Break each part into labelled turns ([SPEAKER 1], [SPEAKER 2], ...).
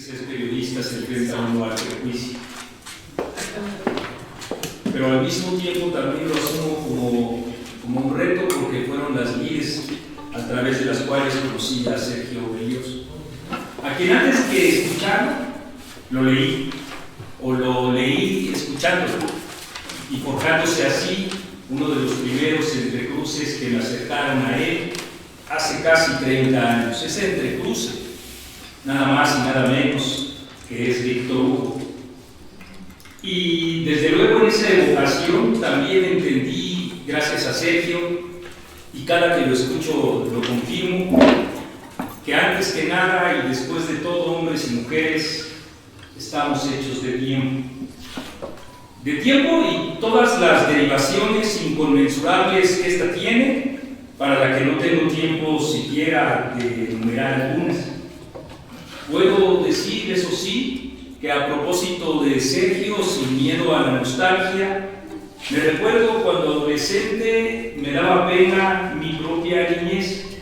[SPEAKER 1] ser periodista se enfrenta uno al prejuicio. Pero al mismo tiempo también lo asumo como un reto, porque fueron las lides a través de las cuales conocí a Sergio Belloso, a quien antes que escucharlo, lo leí, o lo leí escuchándolo, y forjándose así uno de los primeros entrecruces que me acercaron a él hace casi 30 años. Ese entrecruce, nada más y nada menos, que es Víctor Hugo. Y desde luego en esa evocación también entendí, gracias a Sergio, y cada que lo escucho lo confirmo, que antes que nada y después de todo, hombres y mujeres, estamos hechos de tiempo. De tiempo y todas las derivaciones inconmensurables que ésta tiene, para la que no tengo tiempo siquiera de enumerar algunas. Puedo decir, eso sí, que a propósito de Sergio, sin miedo a la nostalgia, me recuerdo cuando adolescente me daba pena mi propia niñez,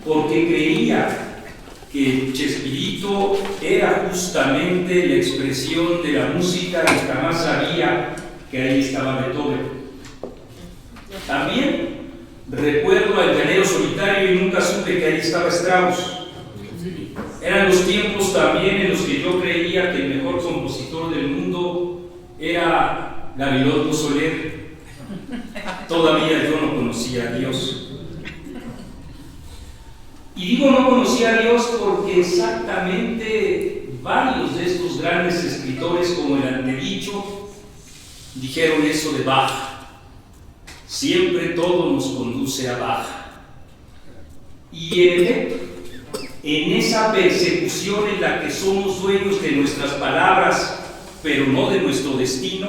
[SPEAKER 1] porque creía que Chespirito era justamente la expresión de la música y jamás sabía que ahí estaba Beethoven. También recuerdo al Llanero Solitario y nunca supe que ahí estaba Strauss. Eran los tiempos también en los que yo creía que el mejor compositor del mundo era Gabilondo Soler. Todavía yo no conocía a Dios. Y digo no conocía a Dios porque exactamente varios de estos grandes escritores, como el antedicho, dijeron eso de Bach. Siempre todo nos conduce a Bach. Y en efecto, en esa persecución en la que somos dueños de nuestras palabras, pero no de nuestro destino,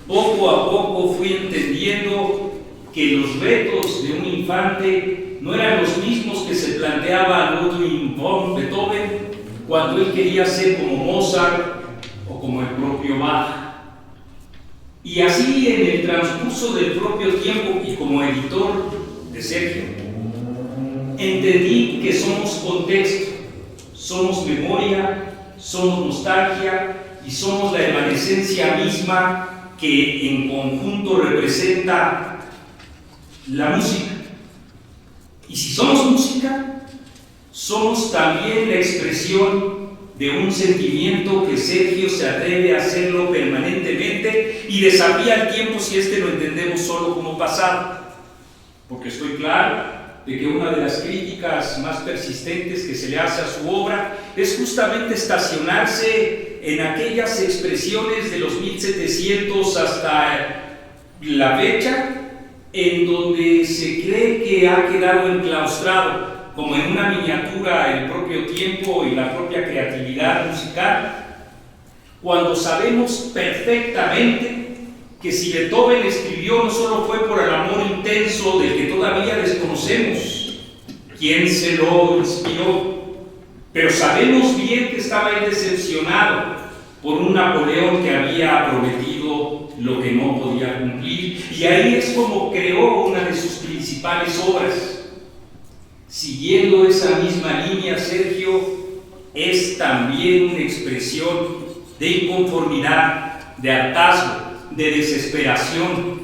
[SPEAKER 1] poco a poco fui entendiendo que los retos de un infante no eran los mismos que se planteaba Ludwig von Beethoven cuando él quería ser como Mozart o como el propio Bach. Y así, en el transcurso del propio tiempo y como editor de Sergio, entendí que somos contexto, somos memoria, somos nostalgia y somos la evanescencia misma que en conjunto representa la música. Y si somos música, somos también la expresión de un sentimiento que Sergio se atreve a hacerlo permanentemente y desafía al tiempo si lo entendemos solo como pasado. Porque estoy claro de que una de las críticas más persistentes que se le hace a su obra es justamente estacionarse en aquellas expresiones de los 1700 hasta la fecha, en donde se cree que ha quedado enclaustrado, como en una miniatura, el propio tiempo y la propia creatividad musical, cuando sabemos perfectamente que si Beethoven escribió no solo fue por el amor intenso del que todavía desconocemos quién se lo inspiró, pero sabemos bien que estaba él decepcionado por un Napoleón que había prometido lo que no podía cumplir, y ahí es como creó una de sus principales obras. Siguiendo esa misma línea, Sergio es también una expresión de inconformidad, de hartazgo, de desesperación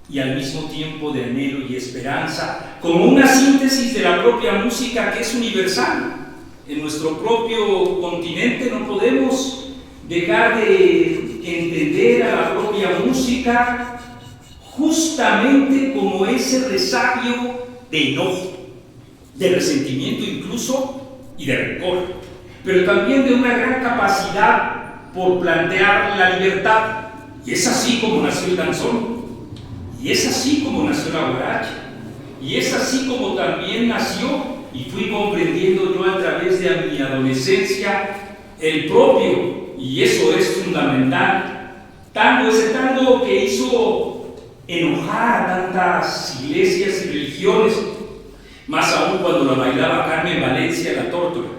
[SPEAKER 1] y al mismo tiempo de anhelo y esperanza, como una síntesis de la propia música que es universal. En nuestro propio continente no podemos dejar de entender a la propia música justamente como ese resabio de enojo, de resentimiento incluso y de rencor, pero también de una gran capacidad por plantear la libertad. Y es así como nació el danzón, y es así como nació la guaracha, y es así como también nació y fui comprendiendo yo a través de mi adolescencia el propio, y eso es fundamental, tango, ese tango que hizo enojar a tantas iglesias y religiones, más aún cuando la bailaba Carmen Valencia La Tórtola,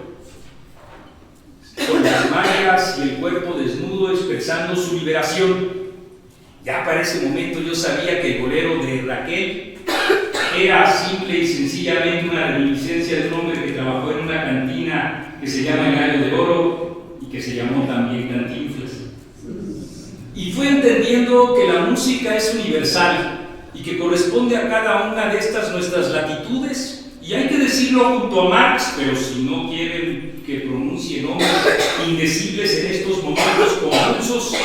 [SPEAKER 1] con las mallas y el cuerpo desnudo expresando su liberación. Ya para ese momento yo sabía que el bolero de Raquel era simple y sencillamente una reminiscencia de un hombre que trabajó en una cantina que se llama El Gallo de Oro y que se llamó también Cantinflas. Y fue entendiendo que la música es universal y que corresponde a cada una de estas nuestras latitudes, y hay que decirlo junto a Marx, pero si no quieren que pronuncie nombres indecibles en estos momentos convulsos,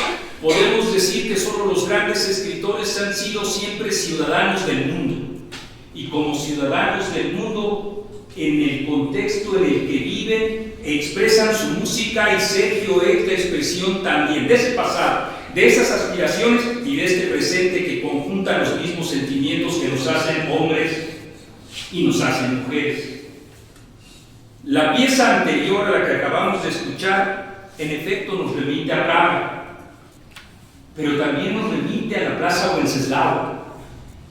[SPEAKER 1] podemos decir que solo los grandes escritores han sido siempre ciudadanos del mundo, y como ciudadanos del mundo, en el contexto en el que viven, expresan su música, y Sergio es la expresión también de ese pasado, de esas aspiraciones y de este presente que conjuntan los mismos sentimientos que nos hacen hombres y nos hacen mujeres. La pieza anterior a la que acabamos de escuchar, en efecto, nos remite a Praga, pero también nos remite a la Plaza Wenceslao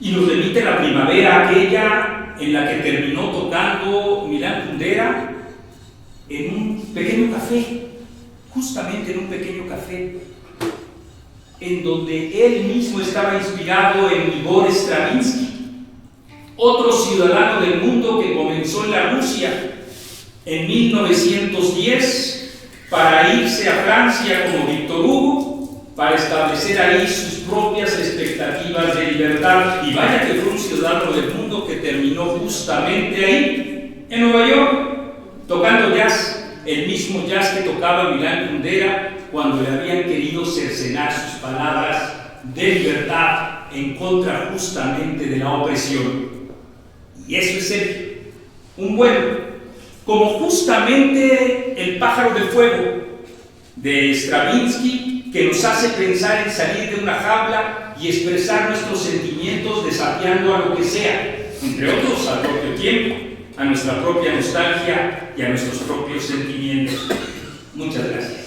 [SPEAKER 1] y nos remite a la primavera aquella en la que terminó tocando Milán Kundera en un pequeño café, justamente en un pequeño café, en donde él mismo estaba inspirado en Igor Stravinsky, otro ciudadano del mundo que comenzó en la Rusia en 1910 para irse a Francia como Victor Hugo, para establecer ahí sus propias expectativas de libertad. Y vaya que fue un ciudadano del mundo que terminó justamente ahí, en Nueva York, tocando jazz, el mismo jazz que tocaba Milán Kundera cuando le habían querido cercenar sus palabras de libertad en contra justamente de la opresión. Y eso es Sergio, un bueno, como justamente El pájaro de fuego de Stravinsky, que nos hace pensar en salir de una jaula y expresar nuestros sentimientos desafiando a lo que sea, entre otros al propio tiempo, a nuestra propia nostalgia y a nuestros propios sentimientos. Muchas gracias.